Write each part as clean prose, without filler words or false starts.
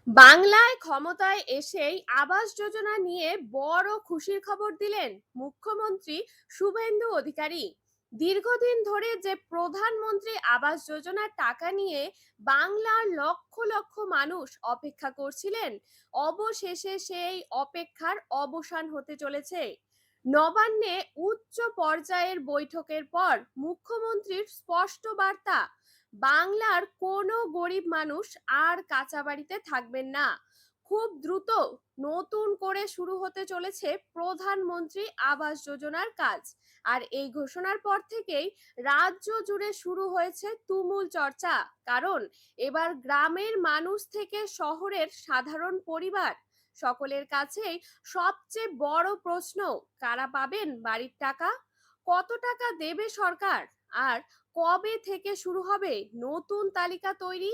বাংলায় ক্ষমতায় এসেই আবাস যোজনা নিয়ে বড় খুশির খবর দিলেন মুখ্যমন্ত্রী শুভেন্দু অধিকারী। দীর্ঘদিন ধরে যে প্রধানমন্ত্রী আবাস যোজনার টাকা নিয়ে বাংলার লক্ষ লক্ষ মানুষ অপেক্ষা করছিলেন, অবশেষে সেই অপেক্ষার অবসান হতে চলেছে। নবান্নে উচ্চ পর্যায়ের বৈঠকের পর মুখ্যমন্ত্রীর স্পষ্ট বার্তা, বাংলার কোনো গরিব মানুষ আর কাঁচা বাড়িতে থাকবেন না। খুব দ্রুত নতুন করে শুরু হতে চলেছে প্রধানমন্ত্রী আবাস যোজনার কাজ। আর এই ঘোষণার পর থেকেই রাজ্য জুড়ে শুরু হয়েছে তুমুল চর্চা। কারণ এবার গ্রামের মানুষ থেকে শহরের সাধারণ পরিবার সকলের কাছেই সবচেয়ে বড় প্রশ্ন, কারা পাবেন বাড়ির টাকা, কত টাকা দেবে সরকার, আর কবে থেকে শুরু হবে নতুন তালিকা তৈরি।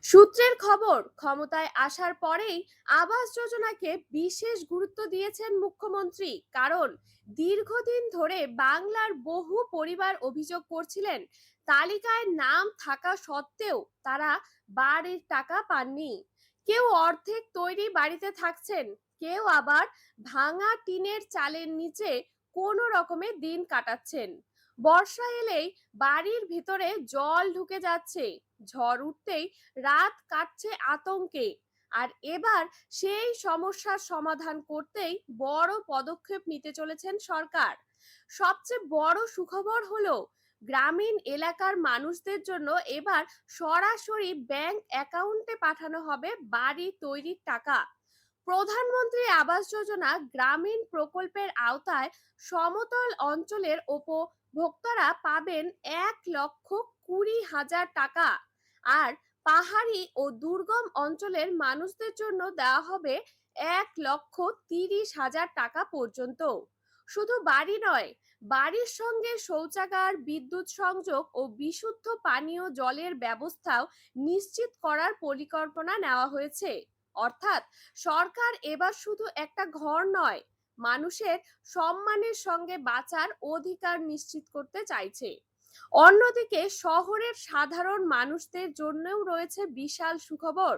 সূত্রের খবর, ক্ষমতায় আসার পরেই আবাস যোজনাকে বিশেষ গুরুত্ব দিয়েছেন মুখ্যমন্ত্রী। কারণ দীর্ঘদিন ধরে বাংলার বহু পরিবার অভিযোগ করছিলেন, তালিকায় নাম থাকা সত্ত্বেও তারা বাড়ির টাকা পাননি। কেউ অর্ধেক তৈরি বাড়িতে থাকছেন, কেউ আবার ভাঙা টিনের চালের নিচে কোনো রকমে দিন কাটাচ্ছেন। বর্ষা এলেই বাড়ির ভিতরে জল ঢুকে যাচ্ছে, ঝড় উঠতেই রাত কাটছে আতঙ্কে। আর এবার সেই সমস্যার সমাধান করতেই বড় পদক্ষেপ নিতে চলেছেন সরকার। সবচেয়ে বড় সুখবর হলো, গ্রামীণ এলাকার মানুষদের জন্য এবার সরাসরি ব্যাংক অ্যাকাউন্টে পাঠানো হবে বাড়ি তৈরির টাকা। প্রধানমন্ত্রী আবাস যোজনা গ্রামীণ প্রকল্পের আওতায় সমতল অঞ্চলের উপভোক্তারা পাবেন 1,20,000 টাকা। আর পাহাড়ি ও দুর্গম অঞ্চলের মানুষদের জন্য দেওয়া হবে 1,30,000 টাকা পর্যন্ত। শুধু বাড়ি নয়, বাড়ির সঙ্গে শৌচাগার, বিদ্যুৎ সংযোগ ও বিশুদ্ধ পানীয় জলের ব্যবস্থাও নিশ্চিত করার পরিকল্পনা নেওয়া হয়েছে। অর্থাৎ সরকার এবার শুধু একটা ঘর নয়, মানুষের সম্মানের সঙ্গে বাঁচার অধিকার নিশ্চিত করতে চাইছে। অন্যদিকে শহরের সাধারণ মানুষদের জন্যও রয়েছে বিশাল সুখবর।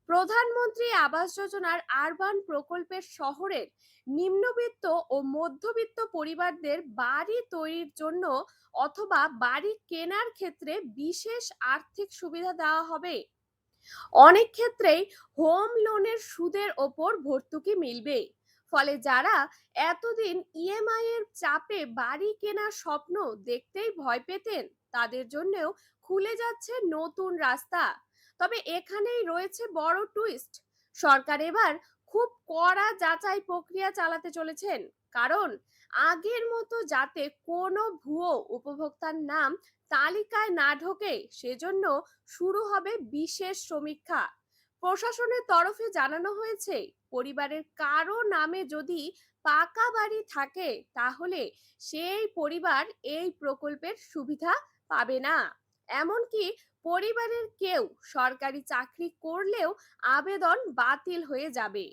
প্রধানমন্ত্রী আবাস যোজনার আরবান প্রকল্পের শহরের নিম্নবিত্ত ও মধ্যবিত্ত পরিবারদের বাড়ি তৈরির জন্য অথবা বাড়ি কেনার ক্ষেত্রে বিশেষ আর্থিক সুবিধা দেওয়া হবে। অনেক ক্ষেত্রেই হোম লোনের সুদের ওপর ভর্তুকি মিলবে। ফলে যারা এতদিন ইএমআই এর চাপে বাড়ি কেনার স্বপ্ন দেখতেই ভয় পেতেন, তাদের জন্যও খুলে যাচ্ছে নতুন রাস্তা। তবে এখানেই রয়েছে বড় টুইস্ট, সরকার এবার খুব কড়া যাচাই প্রক্রিয়া চালাতে চলেছেন। কারণ আগের মতো যাতে কোনো ভুয়ো উপভোক্তার নাম তালিকায় না ঢোকে, সেজন্য শুরু হবে বিশেষ সমীক্ষা। প্রশাসনের তরফে জানানো হয়েছে, পরিবারের কারো নামে যদি পাকা বাড়ি থাকে, তাহলে সেই পরিবার এই প্রকল্পের সুবিধা পাবে না। এমনকি পরিবারের কেউ সরকারি চাকরি করলেও আবেদন বাতিল হয়ে যাবে।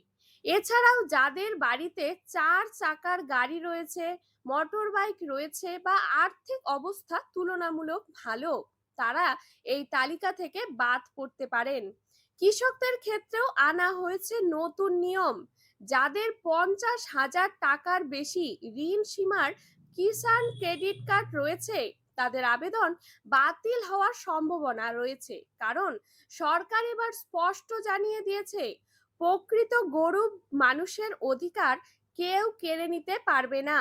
এছাড়াও যাদের বাড়িতে 4 চাকার গাড়ি রয়েছে, মোটর বাইক রয়েছে বা আর্থিক অবস্থা তুলনামূলক ভালো, তারা এই তালিকা থেকে বাদ পড়তে পারেন। কৃষকদের ক্ষেত্রেও আনা হয়েছে নতুন নিয়ম। যাদের 50,000 টাকার বেশি ঋণ সীমার কিষাণ ক্রেডিট কার্ড রয়েছে, তাদের আবেদন বাতিল হওয়ার সম্ভাবনা রয়েছে। কারণ সরকার এবার স্পষ্ট জানিয়ে দিয়েছে, প্রকৃত গরিব মানুষের অধিকার কেউ কেড়ে নিতে পারবে না।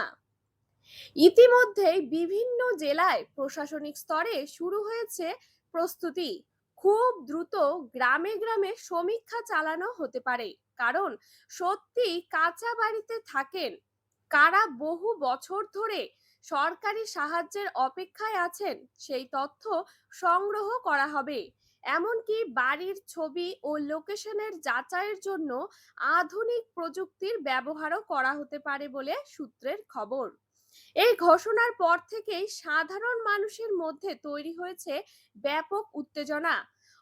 ইতিমধ্যেই বিভিন্ন জেলায় প্রশাসনিক স্তরে শুরু হয়েছে প্রস্তুতি। খুব দ্রুত গ্রামে গ্রামে সমীক্ষা চালানো হতে পারে। কারণ সত্যি কাঁচা বাড়িতে থাকেন, কারা বহু বছর ধরে সরকারি সাহায্যের অপেক্ষায় আছেন, সেই তথ্য সংগ্রহ করা হবে। এমনকি বাড়ির ছবি ও লোকেশনের যাচাইয়ের জন্য আধুনিক প্রযুক্তির ব্যবহারও করা হতে পারে বলে সূত্রের খবর। এই ঘোষণার পর থেকেই সাধারণ মানুষের মধ্যে তৈরি হয়েছে ব্যাপক উত্তেজনা।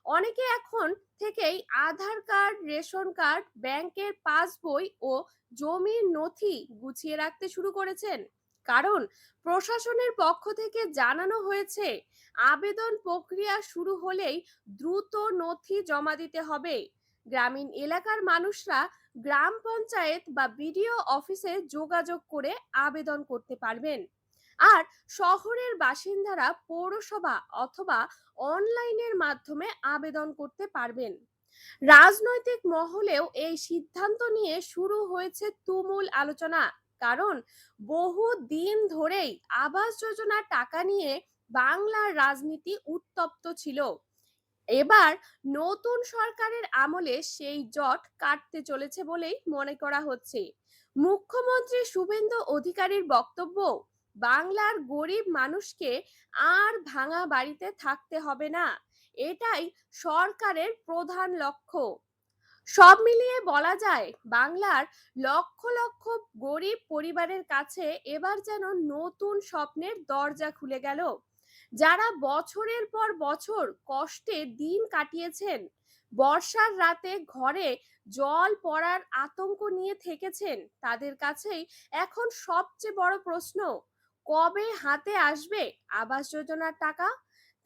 অনেকে এখন থেকেই আধার কার্ড, রেশন কার্ড, ব্যাংকের পাসবই ও জমির নথি গুছিয়ে রাখতে শুরু করেছেন। কারণ প্রশাসনের পক্ষ থেকে জানানো হয়েছে আবেদন প্রক্রিয়া শুরু হলেই দ্রুত নথি জমা দিতে হবে। গ্রামীণ এলাকার মানুষরা গ্রাম পঞ্চায়েত বা বিডিও অফিসে যোগাযোগ করে আবেদন করতে পারবেন। আর শহরের বাসিন্দারা পৌরসভা অথবা অনলাইনের মাধ্যমে আবেদন করতে পারবেন। রাজনৈতিক মহলেও এই সিদ্ধান্ত নিয়ে শুরু হয়েছে তুমুল আলোচনা। কারণ বহু দিন ধরেই আবাস যোজনার টাকা নিয়ে বাংলার রাজনীতি উত্তপ্ত ছিল। এবার নতুন সরকারের আমলে সেই জট কাটতে চলেছে বলেই মনে করা হচ্ছে। মুখ্যমন্ত্রী শুভেন্দু অধিকারীর বক্তব্য, বাংলার গরিব মানুষকে আর ভাঙা বাড়িতে থাকতে হবে না, এটাই সরকারের প্রধান লক্ষ্য। সব মিলিয়ে বলা যায় বাংলার লক্ষ লক্ষ গরিব পরিবারের কাছে এবার যেন নতুন স্বপ্নের দরজা খুলে গেল। যারা বছরের পর বছর কষ্টে দিন কাটিয়েছেন, বর্ষার রাতে ঘরে জল পড়ার আতঙ্ক নিয়ে থেকেছেন, তাদের কাছেই এখন সবচেয়ে বড় প্রশ্ন, কবে হাতে আসবে আবাস যোজনার টাকা।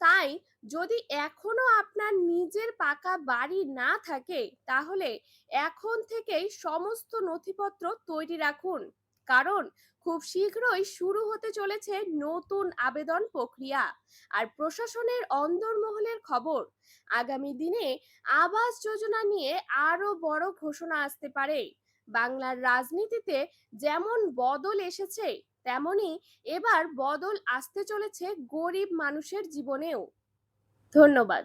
তাই যদি এখনো আপনার নিজের পাকা বাড়ি না থাকে, তাহলে এখন থেকেই সমস্ত নথিপত্র তৈরি রাখুন। কারণ খুব শীঘ্রই শুরু হতে চলেছে নতুন আবেদন প্রক্রিয়া। আর প্রশাসনের অন্দরমহলের খবর, আগামী দিনে আবাস যোজনা নিয়ে আরো বড় ঘোষণা আসতে পারে। বাংলার রাজনীতিতে যেমন বদল এসেছে, তেমনি এবার বদল আসতে চলেছে গরিব মানুষের জীবনেও। ধন্যবাদ।